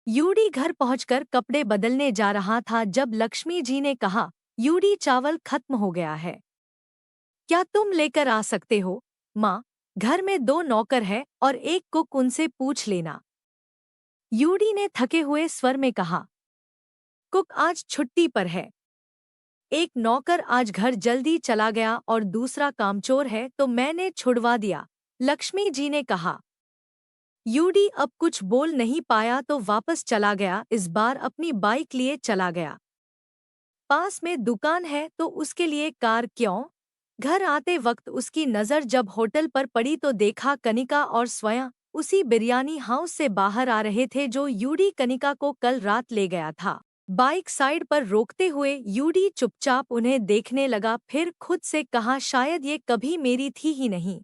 UD घर पहुंचकर कपड़े बदलने जा रहा था जब लक्ष्मी जी ने कहा, यूडी चावल खत्म हो गया है। क्या तुम लेकर आ सकते हो? माँ, घर में दो नौकर है और एक कुक, उनसे पूछ लेना। यूडी ने थके हुए स्वर में कहा। कुक आज छुट्टी पर है। एक नौकर आज घर जल्दी चला गया और दूसरा कामचोर है तो मैंने छुड़वा दिया, लक्ष्मी जी ने कहा। यूडी अब कुछ बोल नहीं पाया तो वापस चला गया, इस बार अपनी बाइक लिए चला गया। पास में दुकान है तो उसके लिए कार क्यों? घर आते वक्त उसकी नज़र जब होटल पर पड़ी तो देखा कनिका और स्वयं उसी बिरयानी हाउस से बाहर आ रहे थे जो यूडी कनिका को कल रात ले गया था। बाइक साइड पर रोकते हुए यूडी चुपचाप उन्हें देखने लगा, फिर खुद से कहा, शायद ये कभी मेरी थी ही नहीं,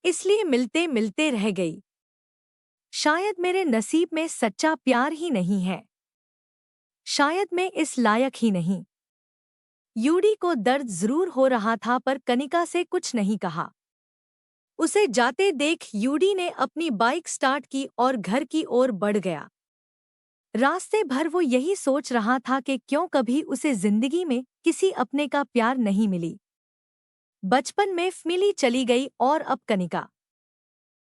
इसलिए मिलते मिलते रह गई। शायद मेरे नसीब में सच्चा प्यार ही नहीं है। शायद मैं इस लायक ही नहीं। यूडी को दर्द जरूर हो रहा था पर कनिका से कुछ नहीं कहा। उसे जाते देख यूडी ने अपनी बाइक स्टार्ट की और घर की ओर बढ़ गया। रास्ते भर वो यही सोच रहा था कि क्यों कभी उसे जिंदगी में किसी अपने का प्यार नहीं मिली। बचपन में मिली चली गई और अब कनिका।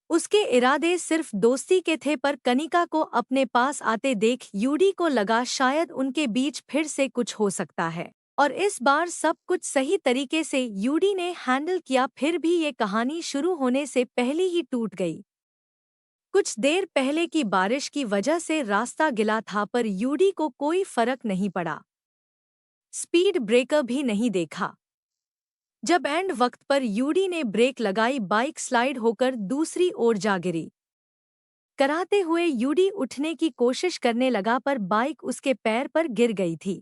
उसके इरादे सिर्फ दोस्ती के थे पर कनिका को अपने पास आते देख यूडी को लगा शायद उनके बीच फिर से कुछ हो सकता है। और इस बार सब कुछ सही तरीके से यूडी ने हैंडल किया, फिर भी ये कहानी शुरू होने से पहले ही टूट गई। कुछ देर पहले की बारिश की वजह से रास्ता गिला था पर यूडी को कोई फर्क नहीं पड़ा। स्पीड ब्रेकर भी नहीं देखा। जब एंड वक्त पर यूडी ने ब्रेक लगाई, बाइक स्लाइड होकर दूसरी ओर जा गिरी। कराते हुए यूडी उठने की कोशिश करने लगा पर बाइक उसके पैर पर गिर गई थी।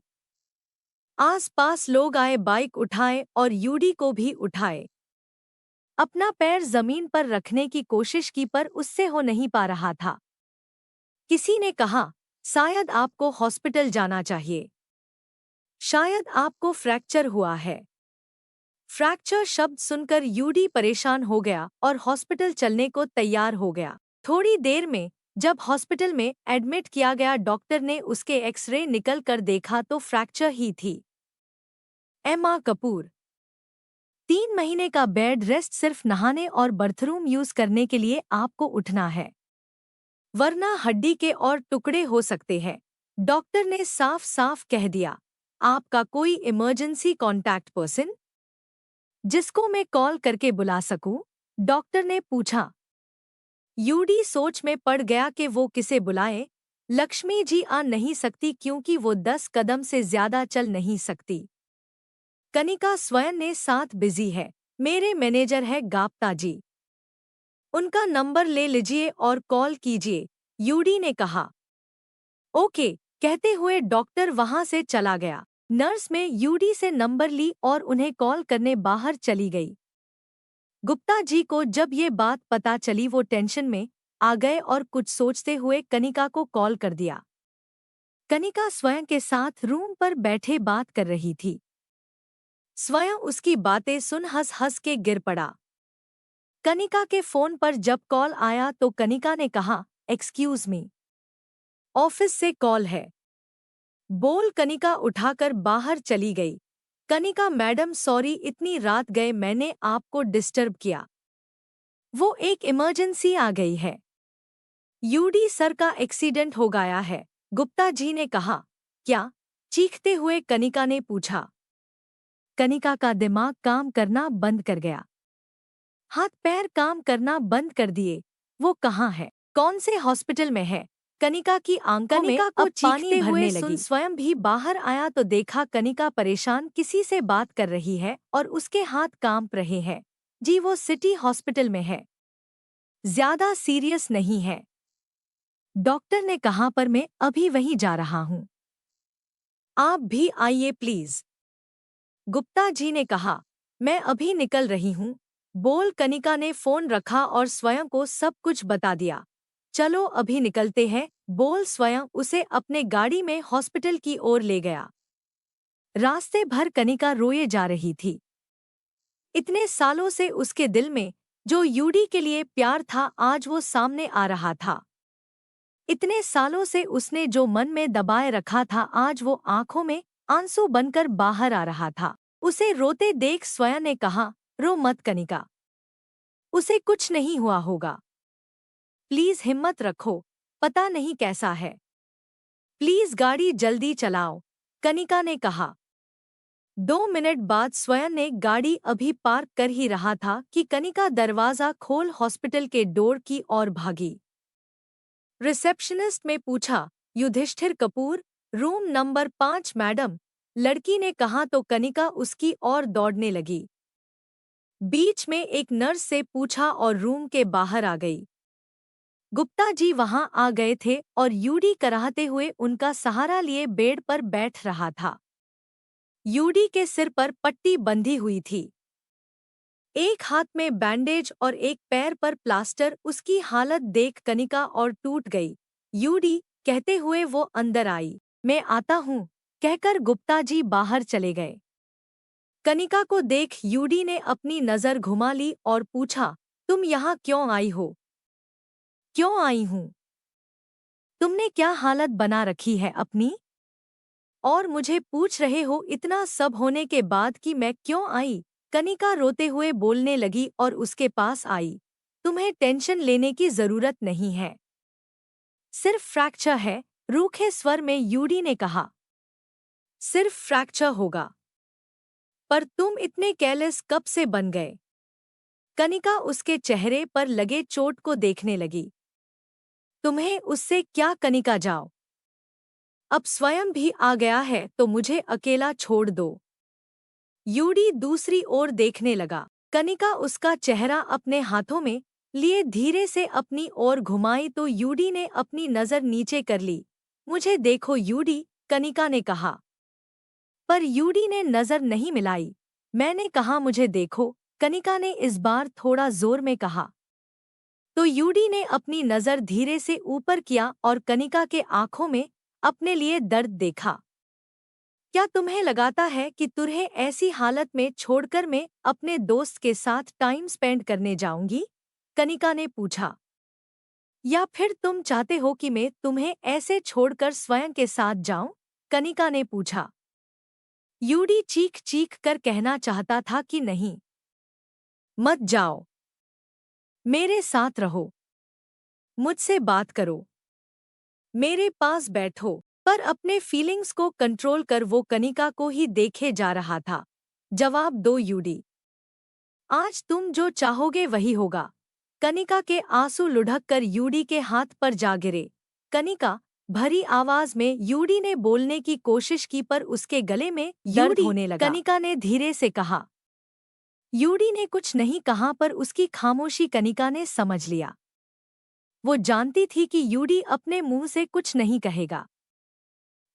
आस-पास लोग आए, बाइक उठाए और यूडी को भी उठाए। अपना पैर जमीन पर रखने की कोशिश की पर उससे हो नहीं पा रहा था। किसी ने कहा, शायद आपको हॉस्पिटल जाना चाहिए। शायद आपको फ्रैक्चर हुआ है। फ्रैक्चर शब्द सुनकर यूडी परेशान हो गया और हॉस्पिटल चलने को तैयार हो गया। थोड़ी देर में जब हॉस्पिटल में एडमिट किया गया, डॉक्टर ने उसके एक्सरे निकल कर देखा तो फ्रैक्चर ही थी। एमा कपूर। 3 महीने का बेड रेस्ट, सिर्फ नहाने और बाथरूम यूज करने के लिए आपको उठना है, वरना हड्डी के और टुकड़े हो सकते हैं, डॉक्टर ने साफ साफ कह दिया। आपका कोई इमरजेंसी कॉन्टैक्ट पर्सन जिसको मैं कॉल करके बुला सकूं? डॉक्टर ने पूछा। यूडी सोच में पड़ गया कि वो किसे बुलाए। लक्ष्मी जी आ नहीं सकती क्योंकि वो 10 कदम से ज्यादा चल नहीं सकती। कनिका स्वयं ने साथ बिजी है। मेरे मैनेजर है गाप्ता जी, उनका नंबर ले लीजिए और कॉल कीजिए, यूडी ने कहा। ओके कहते हुए डॉक्टर वहां से चला गया। नर्स में यूडी से नंबर ली और उन्हें कॉल करने बाहर चली गई। गुप्ता जी को जब ये बात पता चली वो टेंशन में आ गए और कुछ सोचते हुए कनिका को कॉल कर दिया। कनिका स्वयं के साथ रूम पर बैठे बात कर रही थी। स्वयं उसकी बातें सुन हंस हंस के गिर पड़ा। कनिका के फोन पर जब कॉल आया तो कनिका ने कहा, एक्सक्यूज मी, ऑफिस से कॉल है। बोल कनिका उठाकर बाहर चली गई। कनिका मैडम सॉरी, इतनी रात गए, मैंने आपको डिस्टर्ब किया। वो एक इमरजेंसी आ गई है। यूडी सर का एक्सीडेंट हो गया है, गुप्ता जी ने कहा। क्या? चीखते हुए कनिका ने पूछा। कनिका का दिमाग काम करना बंद कर गया। हाथ पैर काम करना बंद कर दिए। वो कहाँ है? कौन से हॉस्पिटल में है? कनिका की आंखों में अब पानी भरने लगी। स्वयं भी बाहर आया तो देखा कनिका परेशान किसी से बात कर रही है और उसके हाथ कांप रहे हैं। जी वो सिटी हॉस्पिटल में है, ज्यादा सीरियस नहीं है, डॉक्टर ने कहा, पर मैं अभी वहीं जा रहा हूँ। आप भी आइए प्लीज, गुप्ता जी ने कहा। मैं अभी निकल रही हूँ, बोल कनिका ने फोन रखा और स्वयं को सब कुछ बता दिया। चलो अभी निकलते हैं, बोल स्वयं उसे अपने गाड़ी में हॉस्पिटल की ओर ले गया। रास्ते भर कनिका रोए जा रही थी। इतने सालों से उसके दिल में जो यूडी के लिए प्यार था आज वो सामने आ रहा था। इतने सालों से उसने जो मन में दबाए रखा था, आज वो आंखों में आंसू बनकर बाहर आ रहा था। उसे रोते देख स्वयं ने कहा, रो मत कनिका, उसे कुछ नहीं हुआ होगा। प्लीज हिम्मत रखो, पता नहीं कैसा है। प्लीज गाड़ी जल्दी चलाओ, कनिका ने कहा। 2 मिनट बाद स्वयं ने गाड़ी अभी पार्क कर ही रहा था कि कनिका दरवाजा खोल हॉस्पिटल के डोर की ओर भागी। रिसेप्शनिस्ट में पूछा, Yudhishthir Kapoor, room number 5 madam. लड़की ने कहा तो कनिका उसकी ओर दौड़ने लगी। बीच में एक नर्स से पूछा और रूम के बाहर आ गई। गुप्ता जी वहां आ गए थे और यूडी कराहते हुए उनका सहारा लिए बेड पर बैठ रहा था। यूडी के सिर पर पट्टी बंधी हुई थी, एक हाथ में बैंडेज और एक पैर पर प्लास्टर। उसकी हालत देख कनिका और टूट गई। यूडी कहते हुए वो अंदर आई। मैं आता हूँ, कहकर गुप्ता जी बाहर चले गए। कनिका को देख यूडी ने अपनी नजर घुमा ली और पूछा, तुम यहाँ क्यों आई हो? क्यों आई हूँ? तुमने क्या हालत बना रखी है अपनी? और मुझे पूछ रहे हो इतना सब होने के बाद कि मैं क्यों आई? कनिका रोते हुए बोलने लगी और उसके पास आई। तुम्हें टेंशन लेने की जरूरत नहीं है, सिर्फ फ्रैक्चर है, रूखे स्वर में यूडी ने कहा। सिर्फ फ्रैक्चर होगा? पर तुम इतने केयरलेस कब से बन गए? कनिका उसके चेहरे पर लगे चोट को देखने लगी। तुम्हें उससे क्या? कनिका जाओ, अब स्वयं भी आ गया है तो मुझे अकेला छोड़ दो। यूडी दूसरी ओर देखने लगा। कनिका उसका चेहरा अपने हाथों में लिए धीरे से अपनी ओर घुमाई तो यूडी ने अपनी नजर नीचे कर ली। मुझे देखो यूडी, कनिका ने कहा। पर यूडी ने नजर नहीं मिलाई। मैंने कहा मुझे देखो, कनिका ने इस बार थोड़ा जोर में कहा। तो यूडी ने अपनी नजर धीरे से ऊपर किया और कनिका के आंखों में अपने लिए दर्द देखा। क्या तुम्हें लगाता है कि तुम्हें ऐसी हालत में छोड़कर मैं अपने दोस्त के साथ टाइम स्पेंड करने जाऊंगी? कनिका ने पूछा। या फिर तुम चाहते हो कि मैं तुम्हें ऐसे छोड़कर स्वयं के साथ जाऊं? कनिका ने पूछा। यूडी चीख चीख कर कहना चाहता था कि नहीं, मत जाओ, मेरे साथ रहो, मुझसे बात करो, मेरे पास बैठो। पर अपने फीलिंग्स को कंट्रोल कर वो कनिका को ही देखे जा रहा था। जवाब दो यूडी, आज तुम जो चाहोगे वही होगा। कनिका के आंसू लुढ़क कर यूडी के हाथ पर जा गिरे। कनिका, भरी आवाज में यूडी ने बोलने की कोशिश की पर उसके गले में दर्द होने लगा। कनिका ने धीरे से कहा। यूडी ने कुछ नहीं कहा पर उसकी खामोशी कनिका ने समझ लिया। वो जानती थी कि यूडी अपने मुंह से कुछ नहीं कहेगा।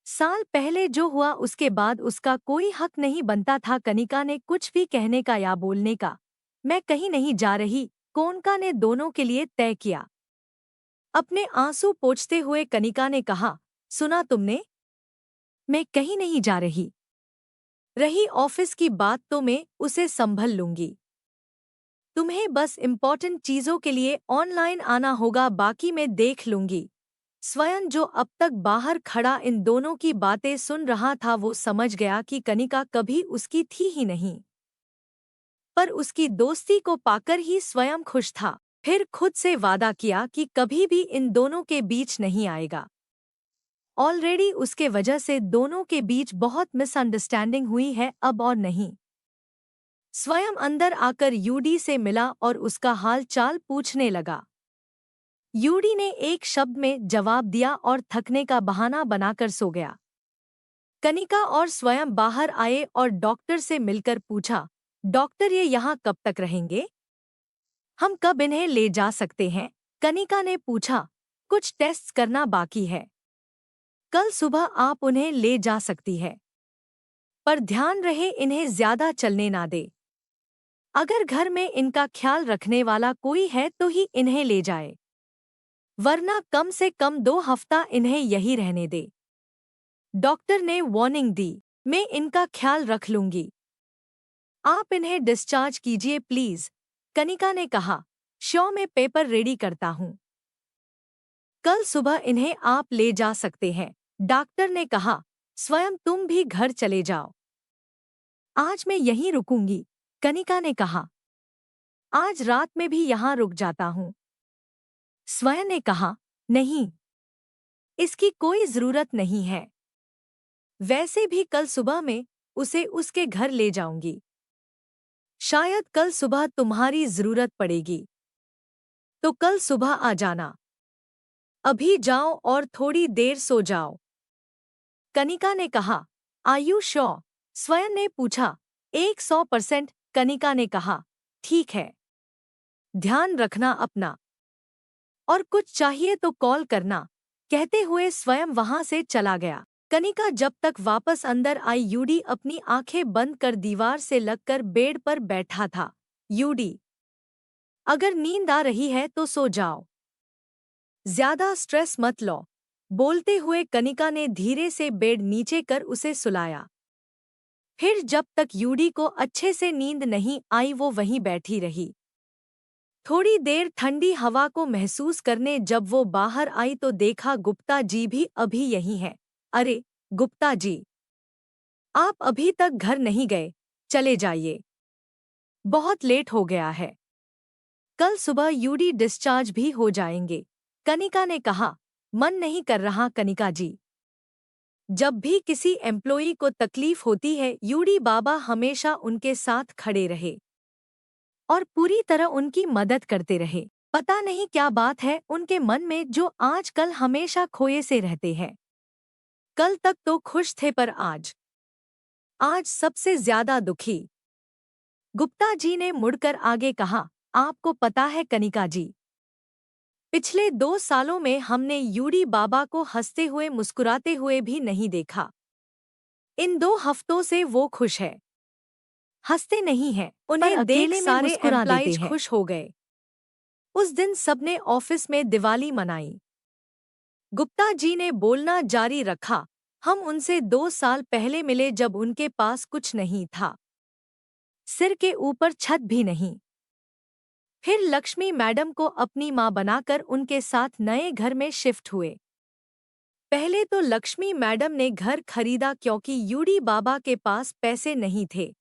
साल पहले जो हुआ उसके बाद उसका कोई हक नहीं बनता था कनिका ने कुछ भी कहने का या बोलने का। मैं कहीं नहीं जा रही, कोनका ने दोनों के लिए तय किया। अपने आंसू पोंछते हुए कनिका ने कहा, सुना तुमने? मैं कहीं नहीं जा रही। रही ऑफिस की बात तो मैं उसे संभल लूंगी। तुम्हें बस इम्पोर्टेंट चीजों के लिए ऑनलाइन आना होगा, बाकी मैं देख लूंगी। स्वयं जो अब तक बाहर खड़ा इन दोनों की बातें सुन रहा था वो समझ गया कि कनिका कभी उसकी थी ही नहीं, पर उसकी दोस्ती को पाकर ही स्वयं खुश था। फिर खुद से वादा किया कि कभी भी इन दोनों के बीच नहीं आएगा। ऑलरेडी उसके वजह से दोनों के बीच बहुत मिसअंडरस्टैंडिंग हुई है, अब और नहीं। स्वयं अंदर आकर यूडी से मिला और उसका हाल चाल पूछने लगा। यूडी ने एक शब्द में जवाब दिया और थकने का बहाना बनाकर सो गया। कनिका और स्वयं बाहर आए और डॉक्टर से मिलकर पूछा, डॉक्टर ये यहाँ कब तक रहेंगे? हम कब इन्हें ले जा सकते हैं? कनिका ने पूछा। कुछ टेस्ट करना बाकी है, कल सुबह आप उन्हें ले जा सकती है, पर ध्यान रहे इन्हें ज्यादा चलने ना दे। अगर घर में इनका ख्याल रखने वाला कोई है तो ही इन्हें ले जाए, वरना कम से कम 2 हफ्ता इन्हें यही रहने दे। डॉक्टर ने वार्निंग दी। मैं इनका ख्याल रख लूंगी, आप इन्हें डिस्चार्ज कीजिए प्लीज, कनिका ने कहा। शो में पेपर रेडी करता हूँ। कल सुबह इन्हें आप ले जा सकते हैं। डॉक्टर ने कहा, स्वयं तुम भी घर चले जाओ। आज मैं यहीं रुकूंगी, कनिका ने कहा। आज रात में भी यहाँ रुक जाता हूँ। स्वयं ने कहा, नहीं, इसकी कोई जरूरत नहीं है। वैसे भी कल सुबह में उसे उसके घर ले जाऊंगी। शायद कल सुबह तुम्हारी जरूरत पड़ेगी, तो कल सुबह आ जाना। अभी जाओ और थोड़ी देर सो जाओ। कनिका ने कहा, आर यू श्योर? स्वयं ने पूछा। 100%, कनिका ने कहा। ठीक है, ध्यान रखना अपना, और कुछ चाहिए तो कॉल करना, कहते हुए स्वयं वहां से चला गया। कनिका जब तक वापस अंदर आई, यूडी अपनी आंखें बंद कर दीवार से लगकर बेड पर बैठा था। यूडी, अगर नींद आ रही है तो सो जाओ, ज्यादा स्ट्रेस मत लो, बोलते हुए कनिका ने धीरे से बेड नीचे कर उसे सुलाया। फिर जब तक यूडी को अच्छे से नींद नहीं आई वो वहीं बैठी रही। थोड़ी देर ठंडी हवा को महसूस करने जब वो बाहर आई तो देखा गुप्ता जी भी अभी यहीं हैं। अरे गुप्ता जी, आप अभी तक घर नहीं गए, चले जाइए, बहुत लेट हो गया है। कल सुबह यूडी डिस्चार्ज भी हो जाएंगे, कनिका ने कहा। मन नहीं कर रहा कनिका जी। जब भी किसी एम्प्लॉई को तकलीफ होती है, यूडी बाबा हमेशा उनके साथ खड़े रहे और पूरी तरह उनकी मदद करते रहे। पता नहीं क्या बात है उनके मन में जो आजकल हमेशा खोए से रहते हैं। कल तक तो खुश थे पर आज सबसे ज्यादा दुखी। गुप्ता जी ने मुड़कर आगे कहा, आपको पता है कनिका जी, पिछले 2 सालों में हमने यूडी बाबा को हंसते हुए मुस्कुराते हुए भी नहीं देखा। इन 2 हफ्तों से वो खुश है, हंसते नहीं हैं। उन्हें देख सारे एम्प्लॉइज खुश हो गए। उस दिन सबने ऑफिस में दिवाली मनाई। गुप्ता जी ने बोलना जारी रखा, हम उनसे 2 साल पहले मिले जब उनके पास कुछ नहीं था, सिर के ऊपर छत भी नहीं। फिर लक्ष्मी मैडम को अपनी मां बनाकर उनके साथ नए घर में शिफ्ट हुए। पहले तो लक्ष्मी मैडम ने घर खरीदा क्योंकि यूडी बाबा के पास पैसे नहीं थे,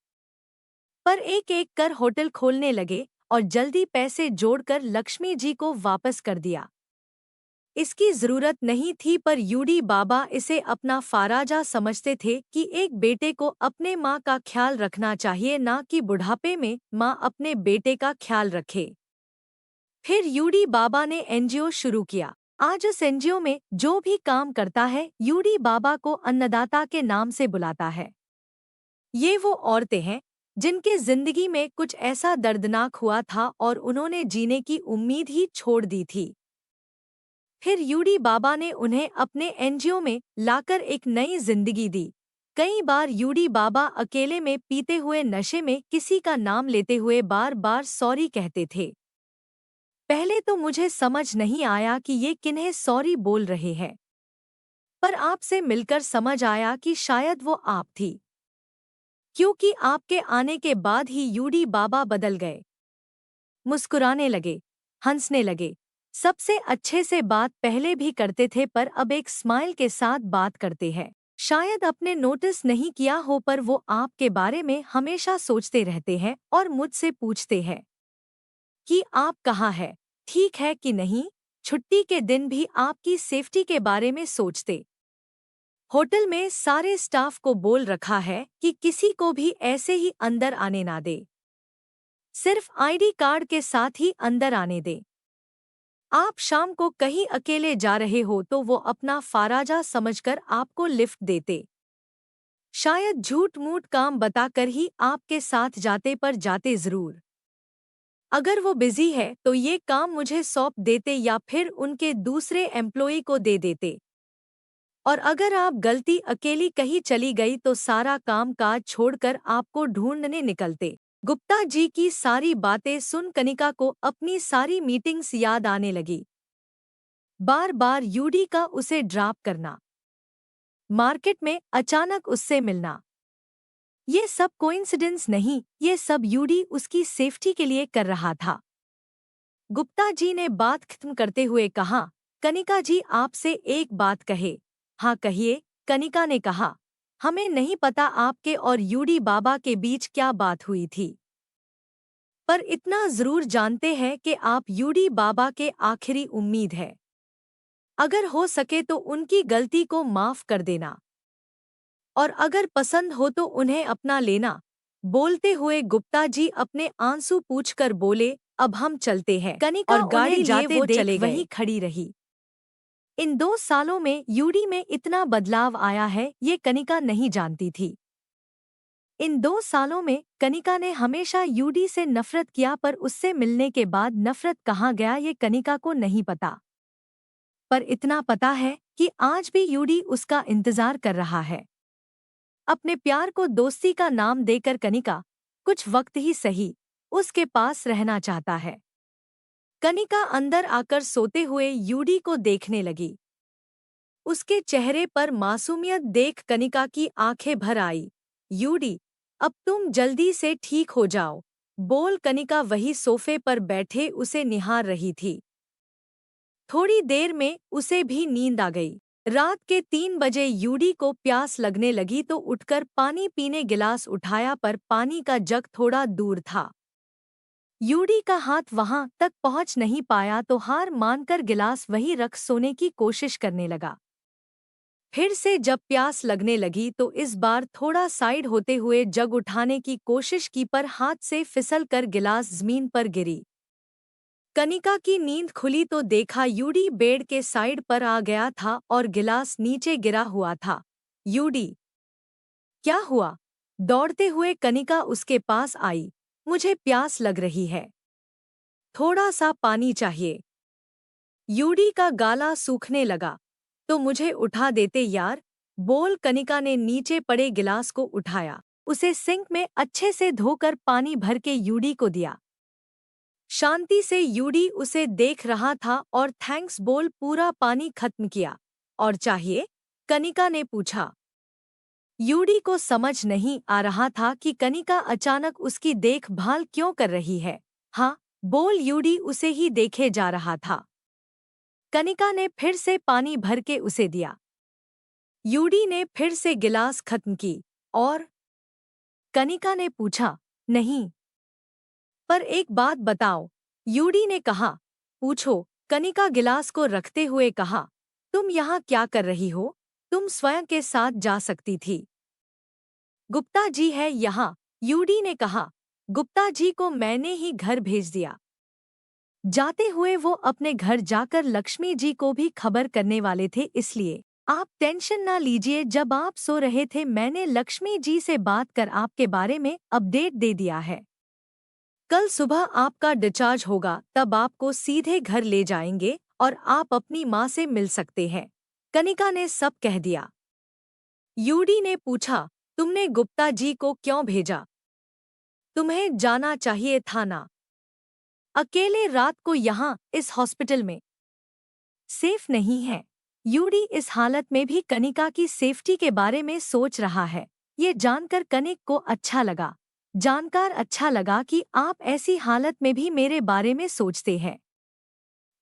पर एक एक कर होटल खोलने लगे और जल्दी पैसे जोड़कर लक्ष्मी जी को वापस कर दिया। इसकी जरूरत नहीं थी पर यूडी बाबा इसे अपना फाराजा समझते थे कि एक बेटे को अपने माँ का ख्याल रखना चाहिए, ना कि बुढ़ापे में माँ अपने बेटे का ख्याल रखे। फिर यूडी बाबा ने एनजीओ शुरू किया। आज उस एनजीओ में जो भी काम करता है यूडी बाबा को अन्नदाता के नाम से बुलाता है। ये वो औरतें हैं जिनके जिंदगी में कुछ ऐसा दर्दनाक हुआ था और उन्होंने जीने की उम्मीद ही छोड़ दी थी। फिर यूडी बाबा ने उन्हें अपने एनजीओ में लाकर एक नई जिंदगी दी। कई बार यूडी बाबा अकेले में पीते हुए नशे में किसी का नाम लेते हुए बार बार सॉरी कहते थे। पहले तो मुझे समझ नहीं आया कि ये किन्हें सॉरी बोल रहे हैं, पर आपसे मिलकर समझ आया कि शायद वो आप थी, क्योंकि आपके आने के बाद ही यूडी बाबा बदल गए। मुस्कुराने लगे, हंसने लगे, सबसे अच्छे से बात पहले भी करते थे पर अब एक स्माइल के साथ बात करते हैं। शायद आपने नोटिस नहीं किया हो पर वो आपके बारे में हमेशा सोचते रहते हैं और मुझसे पूछते हैं कि आप कहाँ हैं, ठीक है कि नहीं। छुट्टी के दिन भी आपकी सेफ्टी के बारे में सोचते। होटल में सारे स्टाफ को बोल रखा है कि किसी को भी ऐसे ही अंदर आने ना दे, सिर्फ आईडी कार्ड के साथ ही अंदर आने दे। आप शाम को कहीं अकेले जा रहे हो तो वो अपना फाराजा समझकर आपको लिफ्ट देते। शायद झूठ मूठ काम बताकर ही आपके साथ जाते पर जाते जरूर। अगर वो बिजी है तो ये काम मुझे सौंप देते या फिर उनके दूसरे एम्प्लॉई को दे देते। और अगर आप गलती अकेली कहीं चली गई तो सारा काम काज छोड़कर आपको ढूंढने निकलते। गुप्ता जी की सारी बातें सुन कनिका को अपनी सारी मीटिंग्स याद आने लगी। बार बार यूडी का उसे ड्रॉप करना, मार्केट में अचानक उससे मिलना, ये सब कोइंसिडेंस नहीं, ये सब यूडी उसकी सेफ्टी के लिए कर रहा था। गुप्ता जी ने बात खत्म करते हुए कहा, कनिका जी आपसे एक बात कहे। हाँ कहिए, कनिका ने कहा। हमें नहीं पता आपके और यूडी बाबा के बीच क्या बात हुई थी, पर इतना जरूर जानते हैं कि आप यूडी बाबा के आखिरी उम्मीद है। अगर हो सके तो उनकी गलती को माफ कर देना, और अगर पसंद हो तो उन्हें अपना लेना। बोलते हुए गुप्ता जी अपने आंसू पूछकर बोले, अब हम चलते हैं। कनिका और गाड़ी जाते वो चले गए। वहीं खड़ी रही। इन 2 सालों में यूडी में इतना बदलाव आया है ये कनिका नहीं जानती थी। इन 2 सालों में कनिका ने हमेशा यूडी से नफरत किया, पर उससे मिलने के बाद नफरत कहाँ गया ये कनिका को नहीं पता। पर इतना पता है कि आज भी यूडी उसका इंतजार कर रहा है। अपने प्यार को दोस्ती का नाम देकर कनिका कुछ वक्त ही सही उसके पास रहना चाहता है। कनिका अंदर आकर सोते हुए यूडी को देखने लगी। उसके चेहरे पर मासूमियत देख कनिका की आंखें भर आई। यूडी, अब तुम जल्दी से ठीक हो जाओ, बोल कनिका वही सोफे पर बैठे उसे निहार रही थी। थोड़ी देर में उसे भी नींद आ गई। रात के 3 बजे यूडी को प्यास लगने लगी तो उठकर पानी पीने गिलास उठाया, पर पानी का जग थोड़ा दूर था। यूडी का हाथ वहां तक पहुंच नहीं पाया तो हार मानकर गिलास वहीं रख सोने की कोशिश करने लगा। फिर से जब प्यास लगने लगी तो इस बार थोड़ा साइड होते हुए जग उठाने की कोशिश की, पर हाथ से फिसल कर गिलास जमीन पर गिरी। कनिका की नींद खुली तो देखा यूडी बेड के साइड पर आ गया था और गिलास नीचे गिरा हुआ था। यूडी, क्या हुआ? दौड़ते हुए कनिका उसके पास आई। मुझे प्यास लग रही है, थोड़ा सा पानी चाहिए। यूडी का गाला सूखने लगा। तो मुझे उठा देते यार, बोल कनिका ने नीचे पड़े गिलास को उठाया, उसे सिंक में अच्छे से धोकर पानी भर के यूडी को दिया। शांति से यूडी उसे देख रहा था और थैंक्स बोल पूरा पानी खत्म किया। और चाहिए? कनिका ने पूछा। यूडी को समझ नहीं आ रहा था कि कनिका अचानक उसकी देखभाल क्यों कर रही है। हाँ बोल यूडी उसे ही देखे जा रहा था। कनिका ने फिर से पानी भर के उसे दिया। यूडी ने फिर से गिलास खत्म की। और कनिका ने पूछा, नहीं, पर एक बात बताओ, यूडी ने कहा। पूछो, कनिका गिलास को रखते हुए कहा। तुम यहाँ क्या कर रही हो? तुम स्वयं के साथ जा सकती थी। गुप्ता जी है यहाँ, यूडी ने कहा। गुप्ता जी को मैंने ही घर भेज दिया। जाते हुए वो अपने घर जाकर लक्ष्मी जी को भी खबर करने वाले थे, इसलिए आप टेंशन ना लीजिए। जब आप सो रहे थे मैंने लक्ष्मी जी से बात कर आपके बारे में अपडेट दे दिया है। कल सुबह आपका डिस्चार्ज होगा, तब आपको सीधे घर ले जाएंगे और आप अपनी माँ से मिल सकते हैं। कनिका ने सब कह दिया। यूडी ने पूछा, तुमने गुप्ता जी को क्यों भेजा? तुम्हें जाना चाहिए था ना। अकेले रात को यहाँ इस हॉस्पिटल में सेफ नहीं है। यूडी इस हालत में भी कनिका की सेफ्टी के बारे में सोच रहा है। ये जानकर कनिक को अच्छा लगा। जानकर अच्छा लगा कि आप ऐसी हालत में भी मेरे बारे में सोचते हैं।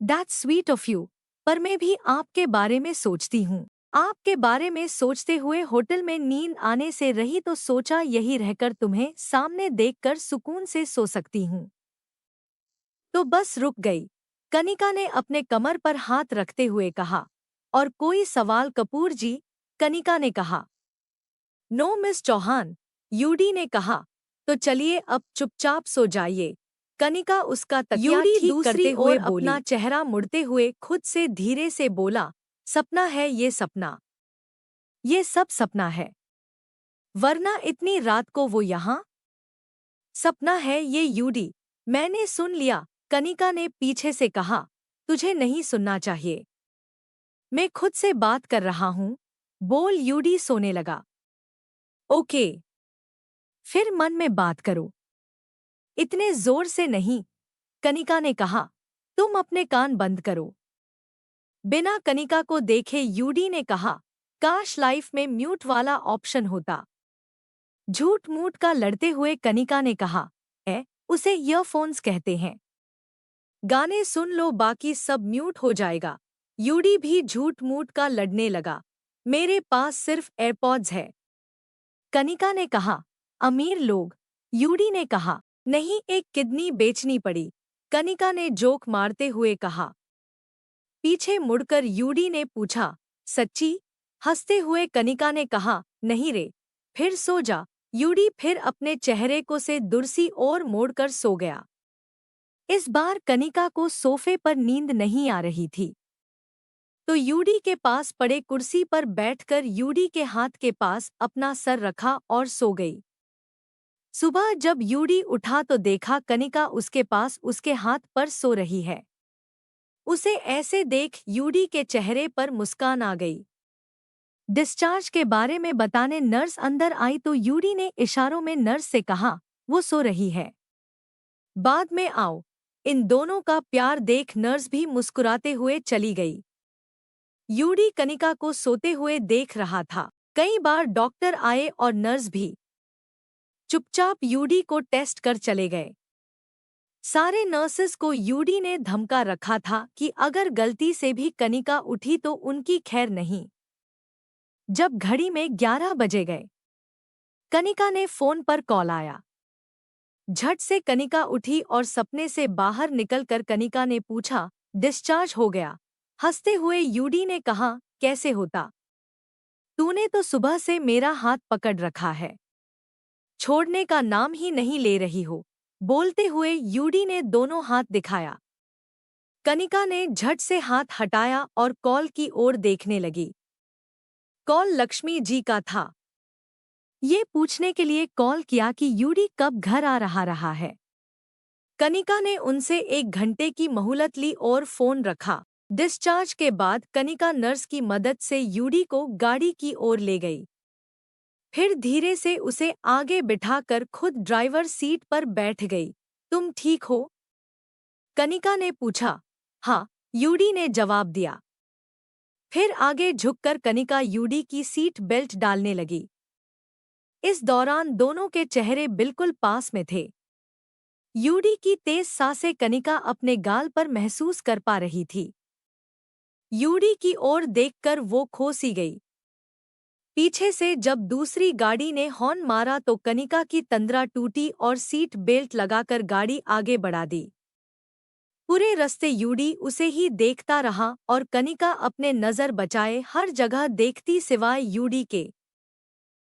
दैट्स स्वीट ऑफ यू, पर मैं भी आपके बारे में सोचती हूँ। आपके बारे में सोचते हुए होटल में नींद आने से रही तो सोचा यही रहकर तुम्हें सामने देखकर सुकून से सो सकती हूँ। तो बस रुक गई। कनिका ने अपने कमर पर हाथ रखते हुए कहा। और कोई सवाल कपूर जी? कनिका ने कहा। नो मिस चौहान, यूडी ने कहा। तो चलिए अब चुपचाप सो जाइए। कनिका उसका तकिया ठीक करते हुए अपना चेहरा मुड़ते हुए खुद से धीरे से बोला, सपना है ये सपना। ये सब सपना है, वरना इतनी रात को वो यहाँ। सपना है ये यूडी, मैंने सुन लिया। कनिका ने पीछे से कहा। तुझे नहीं सुनना चाहिए, मैं खुद से बात कर रहा हूँ, बोल यूडी सोने लगा। ओके, फिर मन में बात करो, इतने जोर से नहीं, कनिका ने कहा। तुम अपने कान बंद करो। बिना कनिका को देखे यूडी ने कहा, काश लाइफ में म्यूट वाला ऑप्शन होता। झूठ मूठ का लड़ते हुए कनिका ने कहा, उसे ईयरफोन्स कहते हैं। गाने सुन लो, बाकी सब म्यूट हो जाएगा। यूडी भी झूठ मूठ का लड़ने लगा। मेरे पास सिर्फ एयरपॉड्स है। कनिका ने कहा, अमीर लोग। यूडी ने कहा, नहीं, एक किडनी बेचनी पड़ी। कनिका ने जोक मारते हुए कहा। पीछे मुड़कर यूडी ने पूछा, सच्ची? हंसते हुए कनिका ने कहा, नहीं रे, फिर सो जा। यूडी फिर अपने चेहरे को से दुरसी और मोड़कर सो गया। इस बार कनिका को सोफे पर नींद नहीं आ रही थी, तो यूडी के पास पड़े कुर्सी पर बैठकर यूडी के हाथ के पास अपना सर रखा और सो गई। सुबह जब यूडी उठा तो देखा कनिका उसके पास उसके हाथ पर सो रही है। उसे ऐसे देख यूडी के चेहरे पर मुस्कान आ गई। डिस्चार्ज के बारे में बताने नर्स अंदर आई तो यूडी ने इशारों में नर्स से कहा, वो सो रही है, बाद में आओ। इन दोनों का प्यार देख नर्स भी मुस्कुराते हुए चली गई। यूडी कनिका को सोते हुए देख रहा था। कई बार डॉक्टर आए और नर्स भी चुपचाप यूडी को टेस्ट कर चले गए। सारे नर्सेस को यूडी ने धमका रखा था कि अगर गलती से भी कनिका उठी तो उनकी खैर नहीं। जब घड़ी में 11 बजे गए, कनिका ने फोन पर कॉल आया। झट से कनिका उठी और सपने से बाहर निकलकर कनिका ने पूछा, डिस्चार्ज हो गया? हंसते हुए यूडी ने कहा, कैसे होता? तूने तो सुबह से मेरा हाथ पकड़ रखा है, छोड़ने का नाम ही नहीं ले रही हो। बोलते हुए यूडी ने दोनों हाथ दिखाया। कनिका ने झट से हाथ हटाया और कॉल की ओर देखने लगी। कॉल लक्ष्मी जी का था। ये पूछने के लिए कॉल किया कि यूडी कब घर आ रहा है। कनिका ने उनसे 1 घंटे की मोहलत ली और फोन रखा। डिस्चार्ज के बाद कनिका नर्स की मदद से यूडी को गाड़ी की ओर ले गई। फिर धीरे से उसे आगे बिठाकर खुद ड्राइवर सीट पर बैठ गई। तुम ठीक हो? कनिका ने पूछा। हाँ, यूडी ने जवाब दिया। फिर आगे झुककर कनिका यूडी की सीट बेल्ट डालने लगी। इस दौरान दोनों के चेहरे बिल्कुल पास में थे। यूडी की तेज सांसें कनिका अपने गाल पर महसूस कर पा रही थी। यूडी की ओर देखकर वो खो सी गई। पीछे से जब दूसरी गाड़ी ने हॉर्न मारा तो कनिका की तंद्रा टूटी और सीट बेल्ट लगाकर गाड़ी आगे बढ़ा दी। पूरे रास्ते यूडी उसे ही देखता रहा और कनिका अपने नजर बचाए हर जगह देखती सिवाय यूडी के।